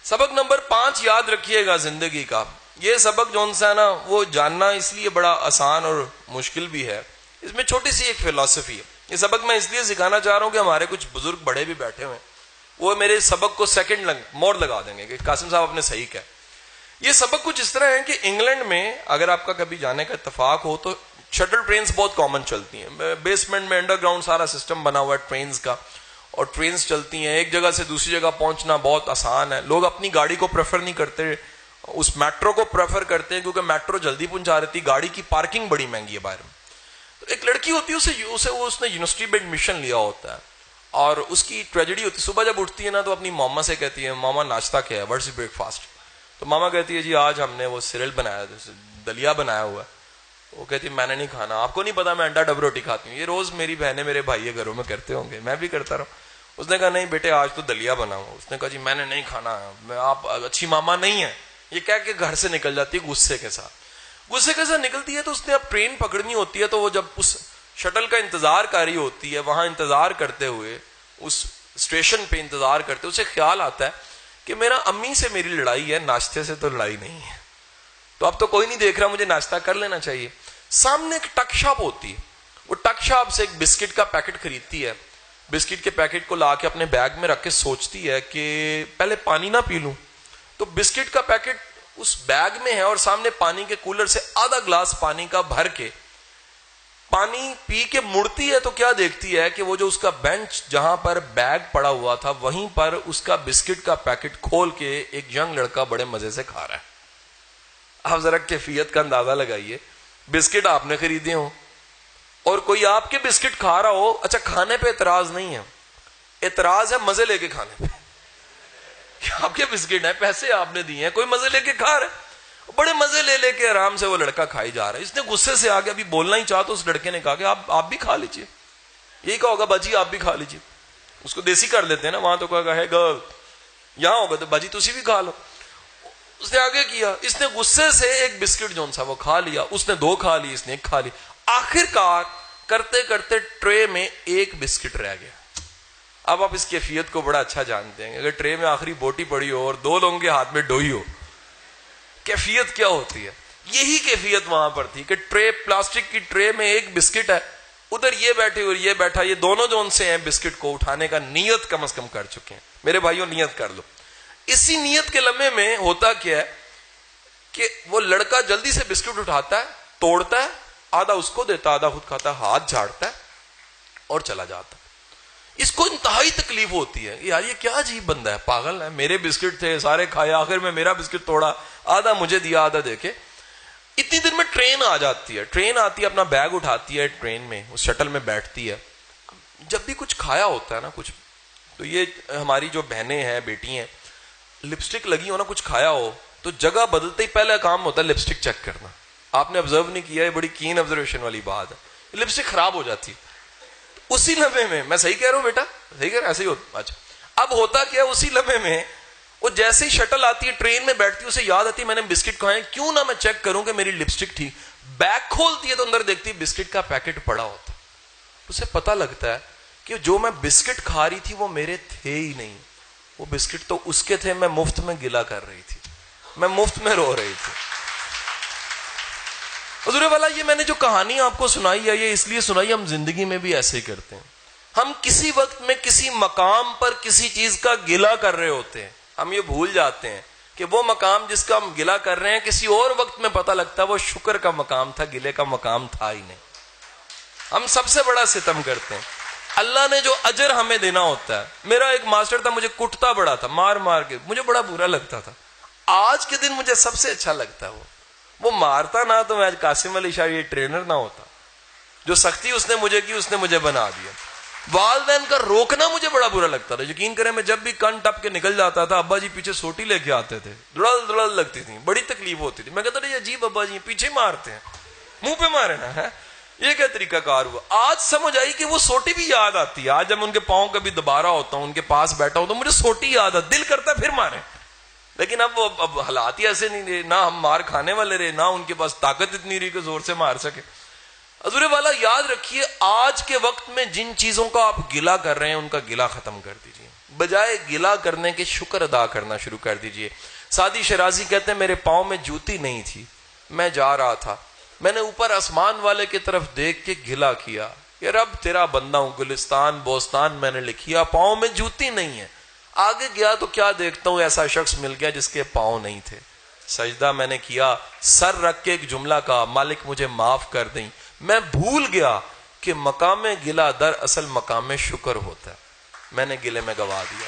سبق نمبر 5 یاد رکھیے گا زندگی کا. یہ سبق جو ہے نا وہ جاننا اس لیے بڑا آسان اور مشکل بھی ہے. اس میں چھوٹی سی ایک فلسفی ہے. یہ سبق میں اس لیے سکھانا چاہ رہا ہوں کہ ہمارے کچھ بزرگ بڑے بھی بیٹھے ہوئے ہیں, وہ میرے سبق کو سیکنڈ موڑ لگا دیں گے کہ قاسم صاحب آپ نے صحیح کہا. یہ سبق کچھ اس طرح ہے کہ انگلینڈ میں اگر آپ کا کبھی جانے کا اتفاق ہو تو شٹل ٹرینز بہت کامن چلتی ہیں. بیسمنٹ میں انڈر گراؤنڈ سارا سسٹم بنا ہوا ہے ٹرینز کا, اور ٹرینز چلتی ہیں. ایک جگہ سے دوسری جگہ پہنچنا بہت آسان ہے. لوگ اپنی گاڑی کو پریفر نہیں کرتے, اس میٹرو کو پریفر کرتے ہیں کیونکہ میٹرو جلدی پہنچا رہتی, گاڑی کی پارکنگ بڑی مہنگی ہے باہر میں. تو ایک لڑکی ہوتی ہے اس نے یونیورسٹی میں ایڈمیشن لیا ہوتا ہے, اور اس کی ٹریجڈی ہوتی ہے. صبح جب اٹھتی ہے نا تو اپنی ماما سے کہتی ہے ماما ناشتہ کیا ہے, واٹس بریک فاسٹ. تو ماما کہتی ہے جی آج ہم نے وہ سیریل بنایا, دلیا بنایا ہوا ہے. وہ کہتی ہے میں نے نہیں کھانا. آپ کو نہیں پتا میں انڈا ڈبل روٹی کھاتی ہوں. یہ روز میری بہنیں میرے بھائی گھروں میں کرتے ہوں گے, میں بھی کرتا رہا. اس نے کہا نہیں بیٹے آج تو دلیا بنا ہوا. اس نے کہا جی میں نے نہیں کھانا, آپ اچھی ماما نہیں ہے. یہ کہہ کے گھر سے نکل جاتی ہے غصے کے ساتھ. غصے کے ساتھ نکلتی ہے تو اس نے اب ٹرین پکڑنی ہوتی ہے. تو وہ جب اس شٹل کا انتظار کر رہی ہوتی ہے, وہاں انتظار کرتے ہوئے اس اسٹیشن پہ انتظار کرتے اسے خیال آتا ہے کہ میرا امی سے میری لڑائی ہے, ناشتے سے تو لڑائی نہیں ہے. تو اب تو کوئی نہیں دیکھ رہا, مجھے ناشتہ کر لینا چاہیے. سامنے ایک ٹک شاپ ہوتی ہے, وہ ٹک شاپ سے ایک بسکٹ کا پیکٹ خریدتی ہے. بسکٹ کے پیکٹ کو لا کے اپنے بیگ میں رکھ کے سوچتی ہے کہ پہلے پانی نہ پی لوں. تو بسکٹ کا پیکٹ اس بیگ میں ہے اور سامنے پانی کے کولر سے آدھا گلاس پانی کا بھر کے پانی پی کے مڑتی ہے تو کیا دیکھتی ہے کہ وہ جو اس کا بینچ جہاں پر بیگ پڑا ہوا تھا وہیں پر اس کا بسکٹ کا پیکٹ کھول کے ایک ینگ لڑکا بڑے مزے سے کھا رہا ہے. آپ ذرا کیفیت کا اندازہ لگائیے. بسکٹ آپ نے خریدے ہوں اور کوئی آپ کے بسکٹ کھا رہا ہو. اچھا کھانے پہ اعتراض نہیں ہے, اعتراض ہے مزے لے کے کھانے پہ. آپ کے بسکٹ ہیں, پیسے آپ نے دیے ہیں, کوئی مزے لے کے کھا رہا ہے. بڑے مزے لے لے کے آرام سے وہ لڑکا کھائی جا رہا ہے. اس نے غصے سے آگے ابھی بولنا ہی چاہا تو اس لڑکے نے کہا کہ آپ بھی کھا لیجیے. یہی کہا ہوگا باجی آپ بھی کھا لیجیے. اس کو دیسی کر لیتے ہیں نا, وہاں تو کہا ہے گرل, یہاں ہوگا تو باجی تسی بھی کھا لو. اس نے آگے کیا, اس نے غصے سے ایک بسکٹ جو سا وہ کھا لیا. اس نے 2 کھا لی, اس نے 1 کھا لی. آخر کار کرتے کرتے ٹرے میں 1 بسکٹ رہ گیا. اب آپ اس کیفیت کو بڑا اچھا جانتے ہیں. اگر ٹرے میں آخری بوٹی پڑی ہو اور 2 لوگوں کے ہاتھ میں ڈوئی ہو, کیفیت کیا ہوتی ہے. یہی کیفیت وہاں پر تھی کہ ٹرے, پلاسٹک کی ٹرے میں 1 بسکٹ ہے, ادھر یہ بیٹھے اور یہ بیٹھا, یہ دونوں جو ان سے ہیں بسکٹ کو اٹھانے کا نیت کم از کم کر چکے ہیں. میرے بھائیوں نیت کر لو. اسی نیت کے لمحے میں ہوتا کیا ہے کہ وہ لڑکا جلدی سے بسکٹ اٹھاتا ہے, توڑتا ہے, آدھا اس کو دیتا آدھا خود کھاتا ہے, ہاتھ جھاڑتا ہے اور چلا جاتا ہے. اس کو انتہائی تکلیف ہوتی ہے, یار یہ کیا عجیب بندہ ہے, پاگل ہے. میرے بسکٹ تھے سارے کھائے, آخر میں میرا بسکٹ توڑا, آدھا مجھے دیا آدھا دے کے. اتنی دیر میں ٹرین آ جاتی ہے. ٹرین آتی ہے, اپنا بیگ اٹھاتی ہے, ٹرین میں اس شٹل میں بیٹھتی ہے. جب بھی کچھ کھایا ہوتا ہے نا کچھ, تو یہ ہماری جو بہنیں ہیں بیٹی ہیں, لپسٹک لگی ہو نا, کچھ کھایا ہو تو جگہ بدلتے ہی پہلا کام ہوتا ہے لپسٹک چیک کرنا. آپ نے آبزرو نہیں کیا, یہ بڑی کین آبزرویشن والی بات ہے. لپسٹک خراب ہو جاتی ہے اسی لمحے میں صحیح کہہ رہا ہوں بیٹا, صحیح کہہ رہا, ایسے ہی ہوتا. اچھا اب ہوتا کیا, اسی لمحے میں وہ جیسے ہی شٹل آتی ہے, ٹرین میں بیٹھتی ہے, اسے یاد آتی ہے میں نے بسکٹ کھائے, کیوں نہ میں چیک کروں کہ میری لپسٹک تھی. بیگ کھولتی ہے تو اندر دیکھتی ہے بسکٹ کا پیکٹ پڑا ہوتا. اسے پتا لگتا ہے کہ جو میں بسکٹ کھا رہی تھی وہ میرے تھے ہی نہیں, وہ بسکٹ تو اس کے تھے, میں مفت میں گلا کر رہی تھی, میں مفت میں رو رہی تھی. حضور والا یہ میں نے جو کہانی آپ کو سنائی ہے یہ اس لیے سنائی, ہم زندگی میں بھی ایسے ہی کرتے ہیں. ہم کسی وقت میں کسی مقام پر کسی چیز کا گلہ کر رہے ہوتے ہیں, ہم یہ بھول جاتے ہیں کہ وہ مقام جس کا ہم گلہ کر رہے ہیں کسی اور وقت میں پتہ لگتا ہے وہ شکر کا مقام تھا, گلے کا مقام تھا ہی نہیں. ہم سب سے بڑا ستم کرتے ہیں. اللہ نے جو اجر ہمیں دینا ہوتا ہے. میرا ایک ماسٹر تھا, مجھے کٹتا بڑا تھا, مار مار کے, مجھے بڑا برا لگتا تھا. آج کے دن مجھے سب سے اچھا لگتا ہے وہ مارتا نہ تو میں آج قاسم علی شاہ یہ ٹرینر نہ ہوتا. جو سختی اس نے مجھے کی اس نے مجھے بنا دیا. والدین کا روکنا مجھے بڑا برا لگتا تھا. یقین کریں میں جب بھی کن ٹپ کے نکل جاتا تھا, ابا جی پیچھے سوٹی لے کے آتے تھے, دڑل دڑل لگتی تھی, بڑی تکلیف ہوتی تھی. میں کہتا تھا یہ عجیب ابا جی پیچھے مارتے ہیں, منہ پہ مارے نا ہے, یہ کیا طریقہ کار ہوا. آج سمجھ آئی کہ وہ سوٹی بھی یاد آتی ہے. آج جب ان کے پاؤں کبھی دوبارہ ہوتا ہوں, ان کے پاس بیٹھا ہوں تو مجھے سوٹی یاد آتی, دل کرتا ہے پھر مارے. لیکن اب حالات ہی ایسے نہیں رہے, نہ ہم مار کھانے والے رہے, نہ ان کے پاس طاقت اتنی رہی کہ زور سے مار سکے. حضور والا یاد رکھیے آج کے وقت میں جن چیزوں کا آپ گلہ کر رہے ہیں ان کا گلہ ختم کر دیجیے، بجائے گلہ کرنے کے شکر ادا کرنا شروع کر دیجیے۔ سعدی شرازی کہتے ہیں میرے پاؤں میں جوتی نہیں تھی، میں جا رہا تھا، میں نے اوپر آسمان والے کی طرف دیکھ کے گلہ کیا کہ رب تیرا بندہ ہوں، گلستان بوستان میں نے لکھیا، پاؤں میں جوتی نہیں ہے، آگے گیا تو کیا دیکھتا ہوں ایسا شخص مل گیا جس کے پاؤں نہیں تھے، سجدہ میں نے کیا، سر رکھ کے ایک جملہ کہا مالک مجھے معاف کر دیں، میں بھول گیا کہ مقام گلہ در اصل مقام شکر ہوتا ہے، میں نے گلے میں گوا دیا۔